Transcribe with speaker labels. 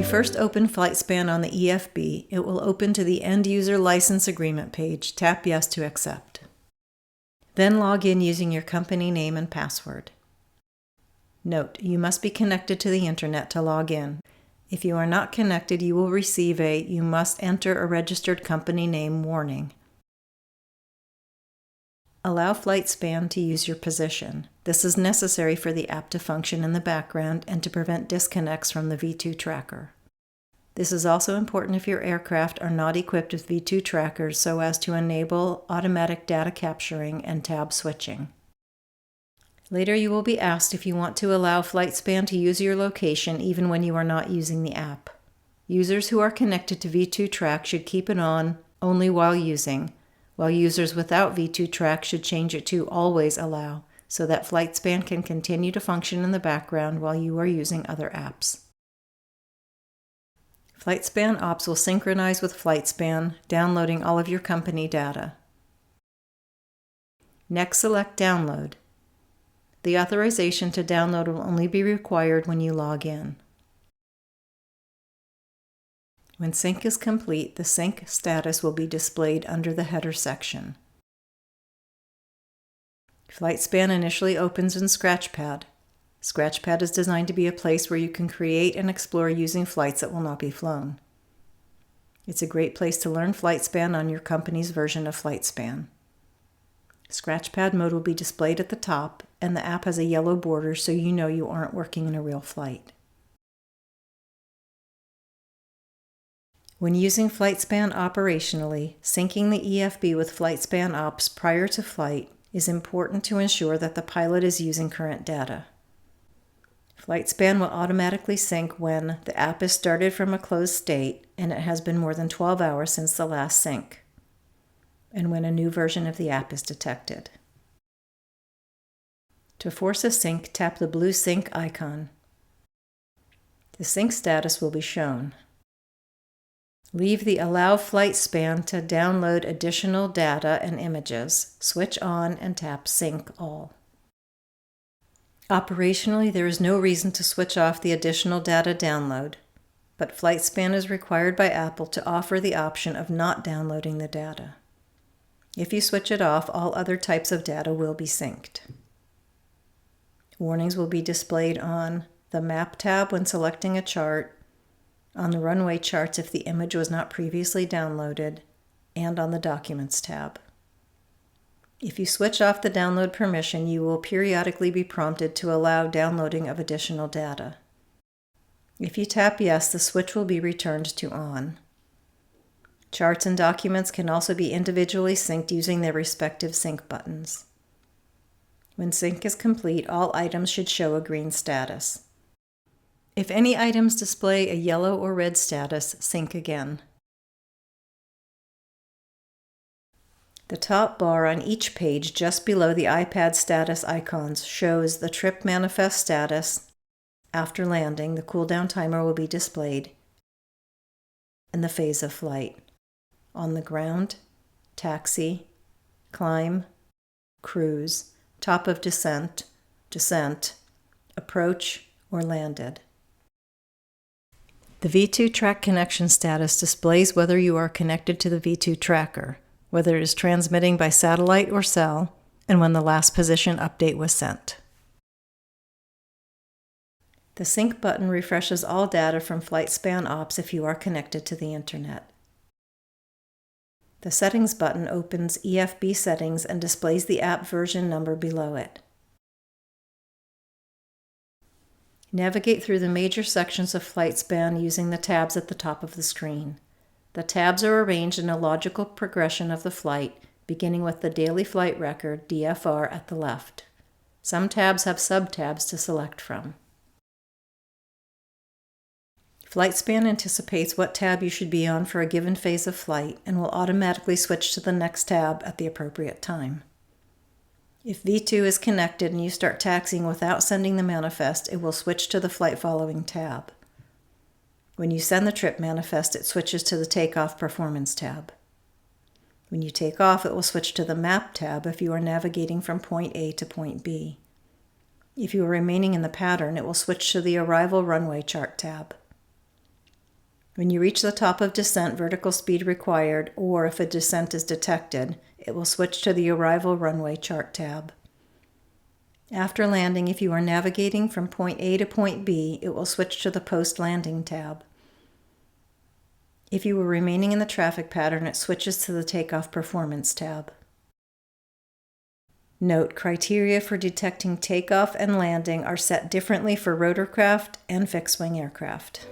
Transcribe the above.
Speaker 1: you first open FlightSpan on the EFB, it will open to the End User License Agreement page. Tap Yes to accept. Then log in using your company name and password. Note, you must be connected to the internet to log in. If you are not connected, you will receive a "You must enter a registered company name" warning. Allow FlightSpan to use your position. This is necessary for the app to function in the background and to prevent disconnects from the V2 tracker. This is also important if your aircraft are not equipped with V2 trackers so as to enable automatic data capturing and tab switching. Later you will be asked if you want to allow FlightSpan to use your location even when you are not using the app. Users who are connected to V2 Track should keep it on only while using, while users without V2 Track should change it to Always Allow so that FlightSpan can continue to function in the background while you are using other apps. FlightSpan Ops will synchronize with FlightSpan, downloading all of your company data. Next, select Download. The authorization to download will only be required when you log in. When sync is complete, the sync status will be displayed under the header section. FlightSpan initially opens in Scratchpad. Scratchpad is designed to be a place where you can create and explore using flights that will not be flown. It's a great place to learn FlightSpan on your company's version of FlightSpan. Scratchpad mode will be displayed at the top, and the app has a yellow border so you know you aren't working in a real flight. When using FlightSpan operationally, syncing the EFB with FlightSpan Ops prior to flight is important to ensure that the pilot is using current data. FlightSpan will automatically sync when the app is started from a closed state and it has been more than 12 hours since the last sync, and when a new version of the app is detected. To force a sync, tap the blue sync icon. The sync status will be shown. Leave the Allow FlightSpan to download additional data and images, switch on, and tap Sync All. Operationally, there is no reason to switch off the additional data download, but FlightSpan is required by Apple to offer the option of not downloading the data. If you switch it off, all other types of data will be synced. Warnings will be displayed on the Map tab when selecting a chart, on the runway charts if the image was not previously downloaded, and on the Documents tab. If you switch off the download permission, you will periodically be prompted to allow downloading of additional data. If you tap Yes, the switch will be returned to On. Charts and documents can also be individually synced using their respective sync buttons. When sync is complete, all items should show a green status. If any items display a yellow or red status, sync again. The top bar on each page just below the iPad status icons shows the trip manifest status. After landing, the cooldown timer will be displayed, and the phase of flight. On the ground, taxi, climb, cruise, top of descent, descent, approach, or landed. The V2 Track connection status displays whether you are connected to the V2 tracker, whether it is transmitting by satellite or cell, and when the last position update was sent. The Sync button refreshes all data from FlightSpan Ops if you are connected to the internet. The Settings button opens EFB settings and displays the app version number below it. Navigate through the major sections of FlightSpan using the tabs at the top of the screen. The tabs are arranged in a logical progression of the flight, beginning with the Daily Flight Record, DFR, at the left. Some tabs have sub-tabs to select from. FlightSpan anticipates what tab you should be on for a given phase of flight and will automatically switch to the next tab at the appropriate time. If V2 is connected and you start taxiing without sending the manifest, it will switch to the flight following tab. When you send the trip manifest, it switches to the Takeoff Performance tab. When you take off, it will switch to the Map tab if you are navigating from point A to point B. If you are remaining in the pattern, it will switch to the Arrival Runway Chart tab. When you reach the top of descent vertical speed required, or if a descent is detected, it will switch to the Arrival Runway Chart tab. After landing, if you are navigating from point A to point B, it will switch to the Post-Landing tab. If you are remaining in the traffic pattern, it switches to the Takeoff Performance tab. Note, criteria for detecting takeoff and landing are set differently for rotorcraft and fixed-wing aircraft.